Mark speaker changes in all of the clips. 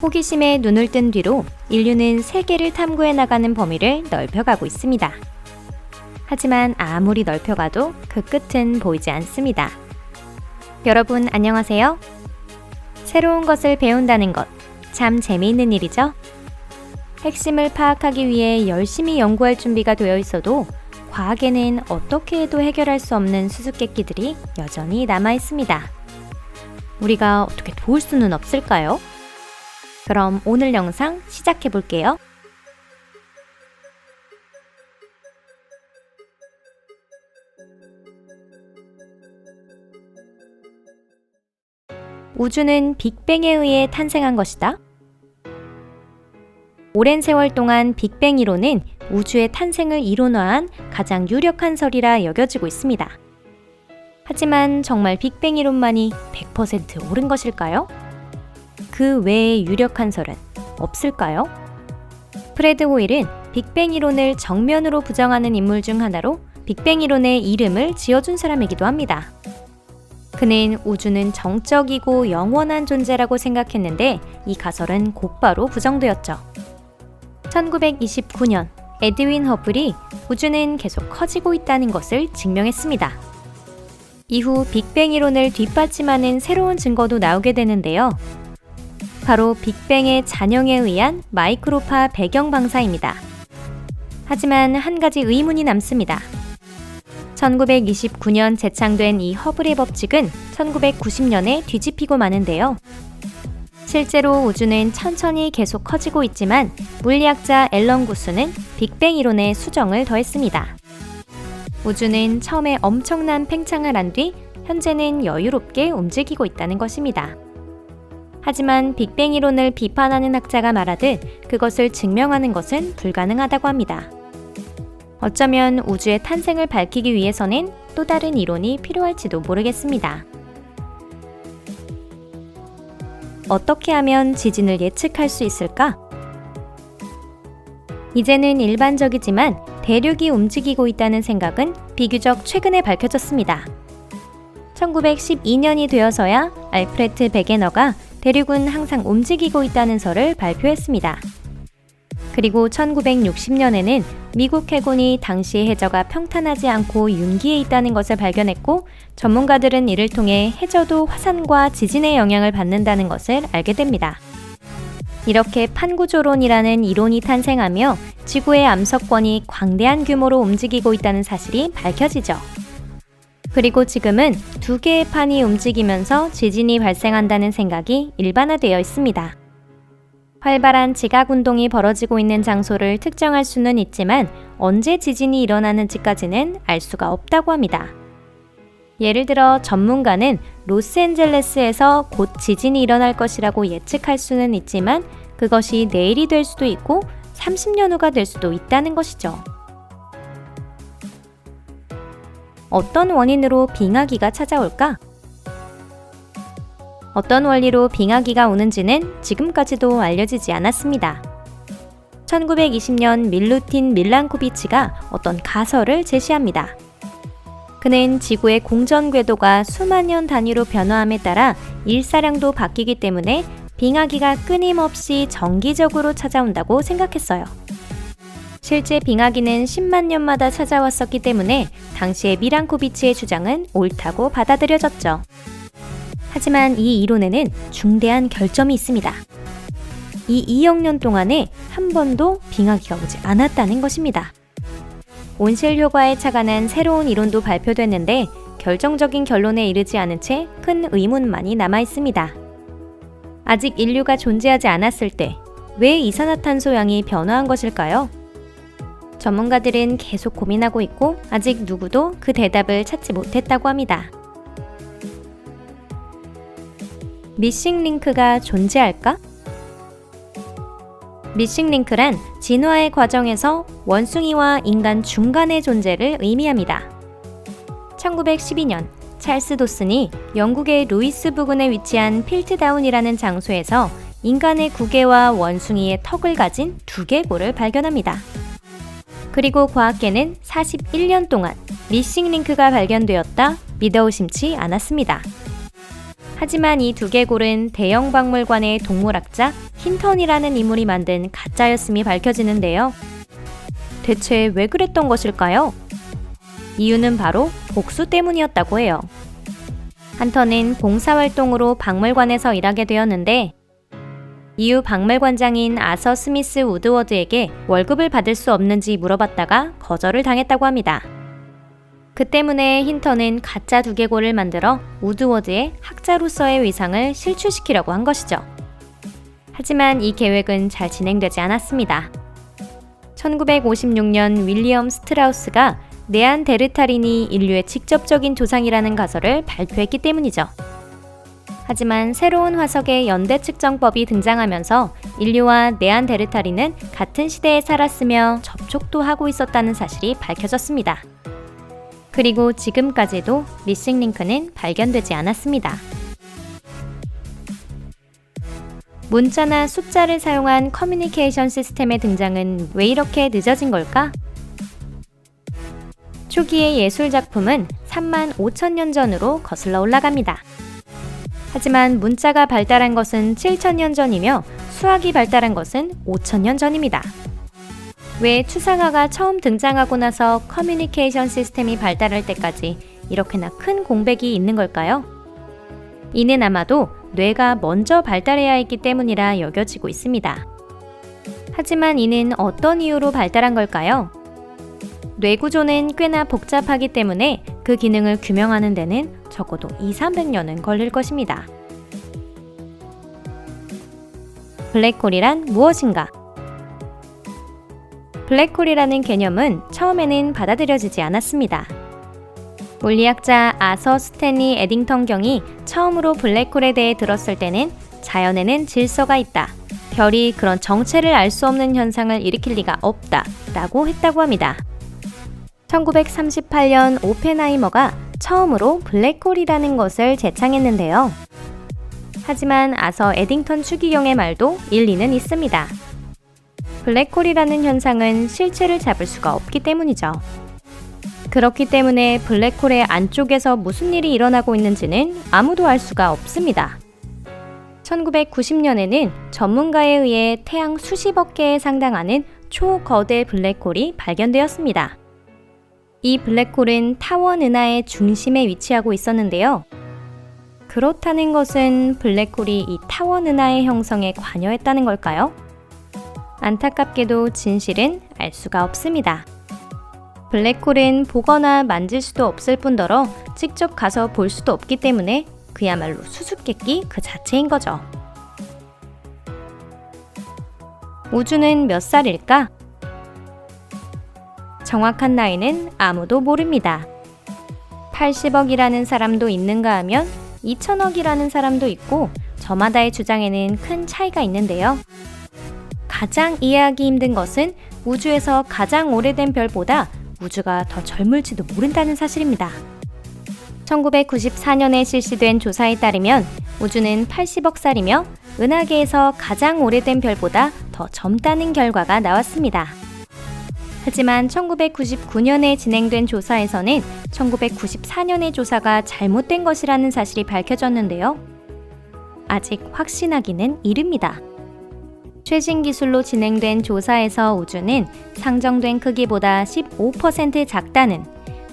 Speaker 1: 호기심에 눈을 뜬 뒤로 인류는 세계를 탐구해 나가는 범위를 넓혀가고 있습니다. 하지만 아무리 넓혀가도 그 끝은 보이지 않습니다. 여러분 안녕하세요. 새로운 것을 배운다는 것, 참 재미있는 일이죠? 핵심을 파악하기 위해 열심히 연구할 준비가 되어 있어도 과학에는 어떻게 해도 해결할 수 없는 수수께끼들이 여전히 남아 있습니다. 우리가 어떻게 도울 수는 없을까요? 그럼 오늘 영상 시작해 볼게요. 우주는 빅뱅에 의해 탄생한 것이다. 오랜 세월 동안 빅뱅 이론은 우주의 탄생을 이론화한 가장 유력한 설이라 여겨지고 있습니다. 하지만 정말 빅뱅 이론만이 100% 옳은 것일까요? 그 외의 유력한 설은 없을까요? 프레드 호일은 빅뱅 이론을 정면으로 부정하는 인물 중 하나로 빅뱅 이론의 이름을 지어준 사람이기도 합니다. 그는 우주는 정적이고 영원한 존재라고 생각했는데 이 가설은 곧바로 부정되었죠. 1929년 에드윈 허블이 우주는 계속 커지고 있다는 것을 증명했습니다. 이후 빅뱅 이론을 뒷받침하는 새로운 증거도 나오게 되는데요. 바로 빅뱅의 잔영에 의한 마이크로파 배경 방사입니다. 하지만 한 가지 의문이 남습니다. 1929년 제창된 이 허블의 법칙은 1990년에 뒤집히고 마는데요. 실제로 우주는 천천히 계속 커지고 있지만 물리학자 앨런 구스는 빅뱅 이론에 수정을 더했습니다. 우주는 처음에 엄청난 팽창을 한 뒤 현재는 여유롭게 움직이고 있다는 것입니다. 하지만 빅뱅 이론을 비판하는 학자가 말하듯 그것을 증명하는 것은 불가능하다고 합니다. 어쩌면 우주의 탄생을 밝히기 위해서는 또 다른 이론이 필요할지도 모르겠습니다. 어떻게 하면 지진을 예측할 수 있을까? 이제는 일반적이지만 대륙이 움직이고 있다는 생각은 비교적 최근에 밝혀졌습니다. 1912년이 되어서야 알프레트 베게너가 대륙은 항상 움직이고 있다는 설을 발표했습니다. 그리고 1960년에는 미국 해군이 당시 해저가 평탄하지 않고 윤기에 있다는 것을 발견했고 전문가들은 이를 통해 해저도 화산과 지진의 영향을 받는다는 것을 알게 됩니다. 이렇게 판구조론이라는 이론이 탄생하며 지구의 암석권이 광대한 규모로 움직이고 있다는 사실이 밝혀지죠. 그리고 지금은 두 개의 판이 움직이면서 지진이 발생한다는 생각이 일반화되어 있습니다. 활발한 지각운동이 벌어지고 있는 장소를 특정할 수는 있지만 언제 지진이 일어나는지까지는 알 수가 없다고 합니다. 예를 들어 전문가는 로스앤젤레스에서 곧 지진이 일어날 것이라고 예측할 수는 있지만 그것이 내일이 될 수도 있고 30년 후가 될 수도 있다는 것이죠. 어떤 원인으로 빙하기가 찾아올까? 어떤 원리로 빙하기가 오는지는 지금까지도 알려지지 않았습니다. 1920년 밀루틴 밀란코비치가 어떤 가설을 제시합니다. 그는 지구의 공전 궤도가 수만 년 단위로 변화함에 따라 일사량도 바뀌기 때문에 빙하기가 끊임없이 정기적으로 찾아온다고 생각했어요. 실제 빙하기는 10만 년마다 찾아왔었기 때문에 당시의 밀란코비치의 주장은 옳다고 받아들여졌죠. 하지만 이 이론에는 중대한 결점이 있습니다. 이 2억 년 동안에 한 번도 빙하기가 오지 않았다는 것입니다. 온실 효과에 착안한 새로운 이론도 발표됐는데 결정적인 결론에 이르지 않은 채 큰 의문만이 남아 있습니다. 아직 인류가 존재하지 않았을 때 왜 이산화탄소 양이 변화한 것일까요? 전문가들은 계속 고민하고 있고 아직 누구도 그 대답을 찾지 못했다고 합니다. 미싱 링크가 존재할까? 미싱 링크란 진화의 과정에서 원숭이와 인간 중간의 존재를 의미합니다. 1912년 찰스 도슨이 영국의 루이스 부근에 위치한 필트다운이라는 장소에서 인간의 구개와 원숭이의 턱을 가진 두개골을 발견합니다. 그리고 과학계는 41년 동안 미싱 링크가 발견되었다 믿어 의심치 않았습니다. 하지만 이 두개골은 대형 박물관의 동물학자 힌턴이라는 인물이 만든 가짜였음이 밝혀지는데요. 대체 왜 그랬던 것일까요? 이유는 바로 복수 때문이었다고 해요. 헌터는 봉사활동으로 박물관에서 일하게 되었는데 이후 박물관장인 아서 스미스 우드워드에게 월급을 받을 수 없는지 물어봤다가 거절을 당했다고 합니다. 그 때문에 힌턴은 가짜 두개골을 만들어 우드워드의 학자로서의 위상을 실추시키려고 한 것이죠. 하지만 이 계획은 잘 진행되지 않았습니다. 1956년 윌리엄 스트라우스가 네안데르탈인이 인류의 직접적인 조상이라는 가설을 발표했기 때문이죠. 하지만 새로운 화석의 연대 측정법이 등장하면서 인류와 네안데르탈인은 같은 시대에 살았으며 접촉도 하고 있었다는 사실이 밝혀졌습니다. 그리고 지금까지도 미싱 링크는 발견되지 않았습니다. 문자나 숫자를 사용한 커뮤니케이션 시스템의 등장은 왜 이렇게 늦어진 걸까? 초기의 예술 작품은 3만 5천 년 전으로 거슬러 올라갑니다. 하지만 문자가 발달한 것은 7천 년 전이며 수학이 발달한 것은 5천 년 전입니다. 왜 추상화가 처음 등장하고 나서 커뮤니케이션 시스템이 발달할 때까지 이렇게나 큰 공백이 있는 걸까요? 이는 아마도 뇌가 먼저 발달해야 했기 때문이라 여겨지고 있습니다. 하지만 이는 어떤 이유로 발달한 걸까요? 뇌 구조는 꽤나 복잡하기 때문에 그 기능을 규명하는 데는 적어도 200~300년은 걸릴 것입니다. 블랙홀이란 무엇인가? 블랙홀이라는 개념은 처음에는 받아들여지지 않았습니다. 물리학자 아서 스탠리 에딩턴 경이 처음으로 블랙홀에 대해 들었을 때는 자연에는 질서가 있다. 별이 그런 정체를 알 수 없는 현상을 일으킬 리가 없다. 라고 했다고 합니다. 1938년 오펜하이머가 처음으로 블랙홀이라는 것을 제창했는데요. 하지만 아서 에딩턴 추기경의 말도 일리는 있습니다. 블랙홀이라는 현상은 실체를 잡을 수가 없기 때문이죠. 그렇기 때문에 블랙홀의 안쪽에서 무슨 일이 일어나고 있는지는 아무도 알 수가 없습니다. 1990년에는 전문가에 의해 태양 수십억 개에 상당하는 초거대 블랙홀이 발견되었습니다. 이 블랙홀은 타원 은하의 중심에 위치하고 있었는데요. 그렇다는 것은 블랙홀이 이 타원 은하의 형성에 관여했다는 걸까요? 안타깝게도 진실은 알 수가 없습니다. 블랙홀은 보거나 만질 수도 없을 뿐더러 직접 가서 볼 수도 없기 때문에 그야말로 수수께끼 그 자체인 거죠. 우주는 몇 살일까? 정확한 나이는 아무도 모릅니다. 80억이라는 사람도 있는가 하면 2천억이라는 사람도 있고 저마다의 주장에는 큰 차이가 있는데요. 가장 이해하기 힘든 것은 우주에서 가장 오래된 별보다 우주가 더 젊을지도 모른다는 사실입니다. 1994년에 실시된 조사에 따르면 우주는 80억 살이며 은하계에서 가장 오래된 별보다 더 젊다는 결과가 나왔습니다. 하지만 1999년에 진행된 조사에서는 1994년의 조사가 잘못된 것이라는 사실이 밝혀졌는데요. 아직 확신하기는 이릅니다. 최신 기술로 진행된 조사에서 우주는 상정된 크기보다 15% 작다는,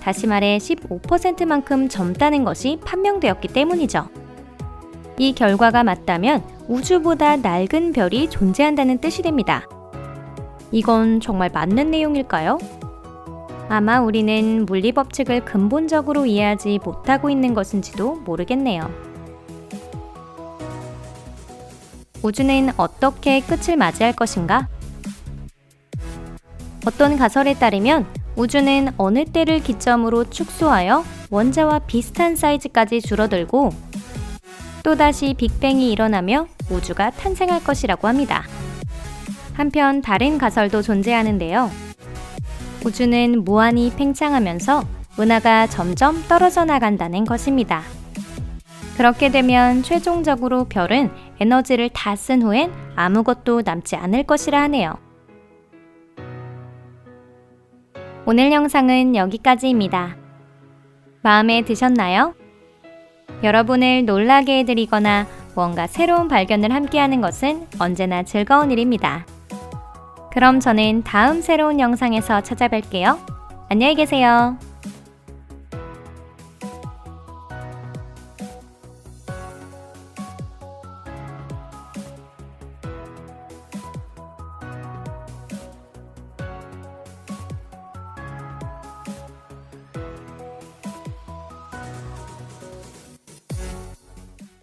Speaker 1: 다시 말해 15%만큼 젊다는 것이 판명되었기 때문이죠. 이 결과가 맞다면 우주보다 낡은 별이 존재한다는 뜻이 됩니다. 이건 정말 맞는 내용일까요? 아마 우리는 물리 법칙을 근본적으로 이해하지 못하고 있는 것인지도 모르겠네요. 우주는 어떻게 끝을 맞이할 것인가? 어떤 가설에 따르면 우주는 어느 때를 기점으로 축소하여 원자와 비슷한 사이즈까지 줄어들고 또다시 빅뱅이 일어나며 우주가 탄생할 것이라고 합니다. 한편 다른 가설도 존재하는데요. 우주는 무한히 팽창하면서 은하가 점점 떨어져 나간다는 것입니다. 그렇게 되면 최종적으로 별은 에너지를 다 쓴 후엔 아무것도 남지 않을 것이라 하네요. 오늘 영상은 여기까지입니다. 마음에 드셨나요? 여러분을 놀라게 해드리거나 뭔가 새로운 발견을 함께하는 것은 언제나 즐거운 일입니다. 그럼 저는 다음 새로운 영상에서 찾아뵐게요. 안녕히 계세요.